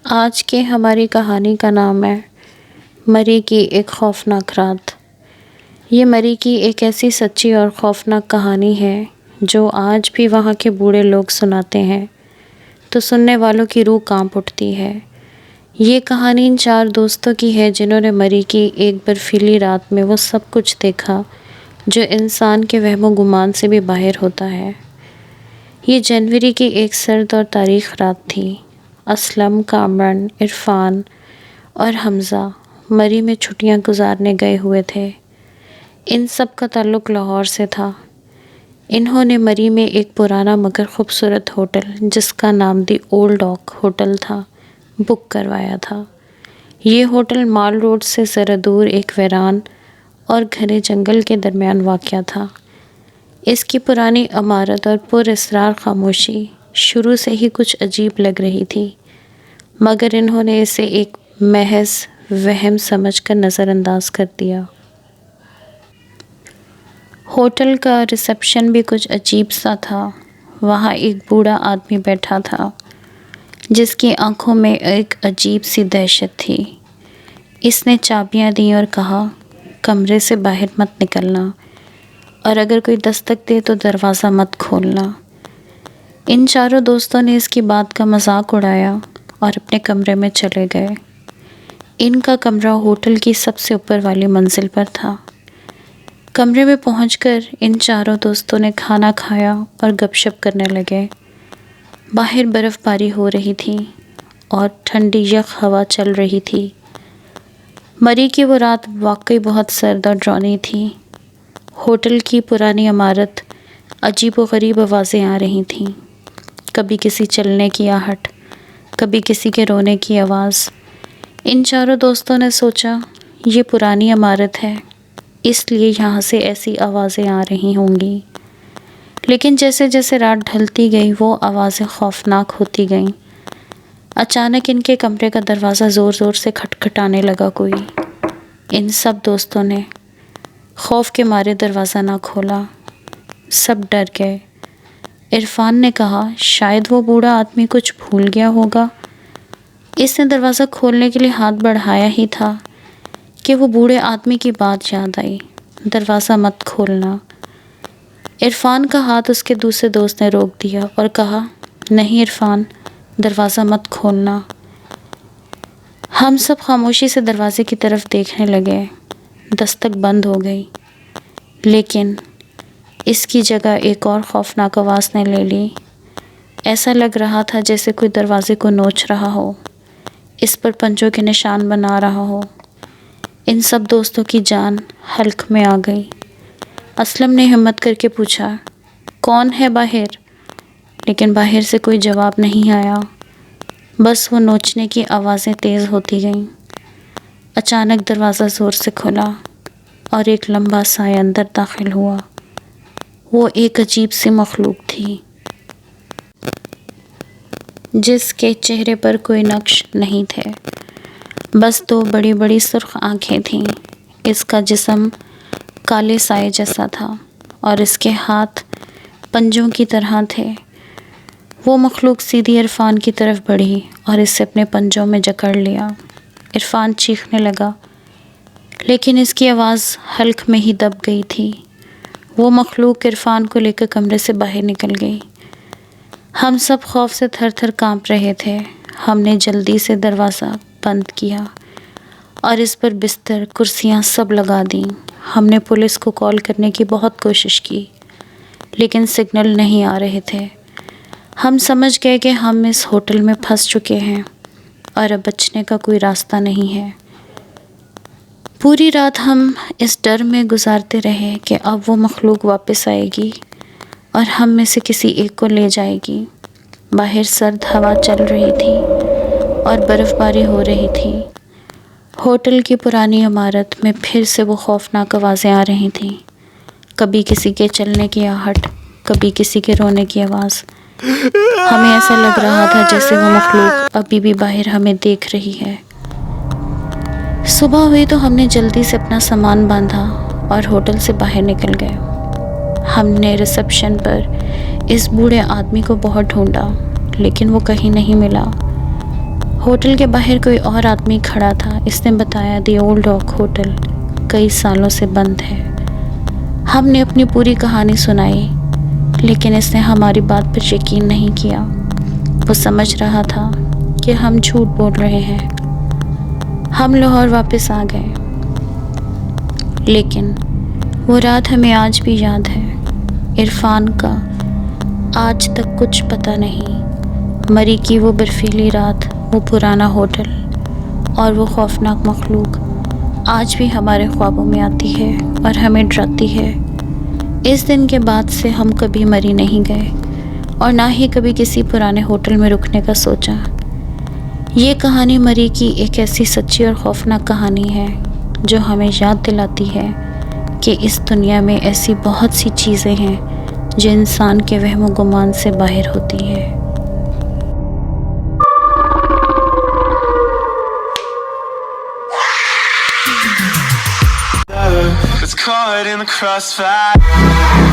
آج کی ہماری کہانی کا نام ہے مری کی ایک خوفناک رات۔ یہ مری کی ایک ایسی سچی اور خوفناک کہانی ہے جو آج بھی وہاں کے بوڑھے لوگ سناتے ہیں تو سننے والوں کی روح کانپ اٹھتی ہے۔ یہ کہانی ان 4 دوستوں کی ہے جنہوں نے مری کی ایک برفیلی رات میں وہ سب کچھ دیکھا جو انسان کے وہم و گمان سے بھی باہر ہوتا ہے۔ یہ جنوری کی ایک سرد اور تاریخ رات تھی۔ اسلم، کامران، عرفان اور حمزہ مری میں چھٹیاں گزارنے گئے ہوئے تھے۔ ان سب کا تعلق لاہور سے تھا۔ انہوں نے مری میں ایک پرانا مگر خوبصورت ہوٹل جس کا نام دی اولڈ اوک ہوٹل تھا بک کروایا تھا۔ یہ ہوٹل مال روڈ سے ذرا دور ایک ویران اور گھنے جنگل کے درمیان واقع تھا۔ اس کی پرانی عمارت اور پر اسرار خاموشی شروع سے ہی کچھ عجیب لگ رہی تھی، مگر انہوں نے اسے ایک محض وہم سمجھ کر نظر انداز کر دیا۔ ہوٹل کا ریسپشن بھی کچھ عجیب سا تھا۔ وہاں ایک بوڑھا آدمی بیٹھا تھا جس کی آنکھوں میں ایک عجیب سی دہشت تھی۔ اس نے چابیاں دیں اور کہا، کمرے سے باہر مت نکلنا اور اگر کوئی دستک دے تو دروازہ مت کھولنا۔ ان 4 دوستوں نے اس کی بات کا مذاق اڑایا اور اپنے کمرے میں چلے گئے۔ ان کا کمرہ ہوٹل کی سب سے اوپر والی منزل پر تھا۔ کمرے میں پہنچ کر ان 4 دوستوں نے کھانا کھایا اور گپ شپ کرنے لگے۔ باہر برف باری ہو رہی تھی اور ٹھنڈی یخ ہوا چل رہی تھی۔ مری کی وہ رات واقعی بہت سرد اور ڈراؤنی تھی۔ ہوٹل کی پرانی عمارت عجیب و غریب آوازیں آ رہی تھیں، کبھی کسی چلنے کی آہٹ، کبھی کسی کے رونے کی آواز۔ ان 4 دوستوں نے سوچا یہ پرانی عمارت ہے اس لیے یہاں سے ایسی آوازیں آ رہی ہوں گی، لیکن جیسے جیسے رات ڈھلتی گئی وہ آوازیں خوفناک ہوتی گئیں۔ اچانک ان کے کمرے کا دروازہ زور زور سے کھٹکھٹانے لگا کوئی۔ ان سب دوستوں نے خوف کے مارے دروازہ نہ کھولا، سب ڈر گئے۔ عرفان نے کہا، شاید وہ بوڑھا آدمی کچھ بھول گیا ہوگا۔ اس نے دروازہ کھولنے کے لیے ہاتھ بڑھایا ہی تھا کہ وہ بوڑھے آدمی کی بات یاد آئی، دروازہ مت کھولنا۔ عرفان کا ہاتھ اس کے دوسرے دوست نے روک دیا اور کہا، نہیں عرفان، دروازہ مت کھولنا۔ ہم سب خاموشی سے دروازے کی طرف دیکھنے لگے۔ دستک بند ہو گئی، لیکن اس کی جگہ ایک اور خوفناک آواز نے لے لی۔ ایسا لگ رہا تھا جیسے کوئی دروازے کو نوچ رہا ہو، اس پر پنجوں کے نشان بنا رہا ہو۔ ان سب دوستوں کی جان حلق میں آ گئی۔ اسلم نے ہمت کر کے پوچھا، کون ہے باہر؟ لیکن باہر سے کوئی جواب نہیں آیا، بس وہ نوچنے کی آوازیں تیز ہوتی گئیں۔ اچانک دروازہ زور سے کھلا اور ایک لمبا سایہ اندر داخل ہوا۔ وہ ایک عجیب سی مخلوق تھی جس کے چہرے پر کوئی نقش نہیں تھے، بس 2 بڑی بڑی سرخ آنکھیں تھیں۔ اس کا جسم کالے سائے جیسا تھا اور اس کے ہاتھ پنجوں کی طرح تھے۔ وہ مخلوق سیدھی عرفان کی طرف بڑھی اور اسے اپنے پنجوں میں جکڑ لیا۔ عرفان چیخنے لگا، لیکن اس کی آواز حلق میں ہی دب گئی تھی۔ وہ مخلوق عرفان کو لے کر کمرے سے باہر نکل گئی۔ ہم سب خوف سے تھر تھر کانپ رہے تھے۔ ہم نے جلدی سے دروازہ بند کیا اور اس پر بستر، کرسیاں سب لگا دیں۔ ہم نے پولیس کو کال کرنے کی بہت کوشش کی، لیکن سگنل نہیں آ رہے تھے۔ ہم سمجھ گئے کہ ہم اس ہوٹل میں پھنس چکے ہیں اور اب بچنے کا کوئی راستہ نہیں ہے۔ پوری رات ہم اس ڈر میں گزارتے رہے کہ اب وہ مخلوق واپس آئے گی اور ہم میں سے کسی ایک کو لے جائے گی۔ باہر سرد ہوا چل رہی تھی اور برف باری ہو رہی تھی۔ ہوٹل کی پرانی عمارت میں پھر سے وہ خوفناک آوازیں آ رہی تھیں، کبھی کسی کے چلنے کی آہٹ، کبھی کسی کے رونے کی آواز۔ ہمیں ایسا لگ رہا تھا جیسے وہ مخلوق ابھی بھی باہر ہمیں دیکھ رہی ہے۔ صبح ہوئی تو ہم نے جلدی سے اپنا سامان باندھا اور ہوٹل سے باہر نکل گئے۔ ہم نے ریسپشن پر اس بوڑھے آدمی کو بہت ڈھونڈا، لیکن وہ کہیں نہیں ملا۔ ہوٹل کے باہر کوئی اور آدمی کھڑا تھا. اس نے بتایا دی اولڈ ڈاک ہوٹل کئی سالوں سے بند ہے. ہم نے اپنی پوری کہانی سنائی لیکن اس نے ہماری بات پر یقین نہیں کیا. وہ سمجھ رہا تھا کہ ہم جھوٹ بول رہے ہیں. ہم لاہور واپس آ گئے لیکن وہ رات ہمیں آج بھی یاد ہے. عرفان کا آج تک کچھ پتہ نہیں. مری کی وہ برفیلی رات، وہ پرانا ہوٹل اور وہ خوفناک مخلوق آج بھی ہمارے خوابوں میں آتی ہے اور ہمیں ڈراتی ہے. اس دن کے بعد سے ہم کبھی مری نہیں گئے اور نہ ہی کبھی کسی پرانے ہوٹل میں رکنے کا سوچا. یہ کہانی مری کی ایک ایسی سچی اور خوفناک کہانی ہے جو ہمیں یاد دلاتی ہے کہ اس دنیا میں ایسی بہت سی چیزیں ہیں جو انسان کے وہم و گمان سے باہر ہوتی ہیں. It's caught in the crossfire.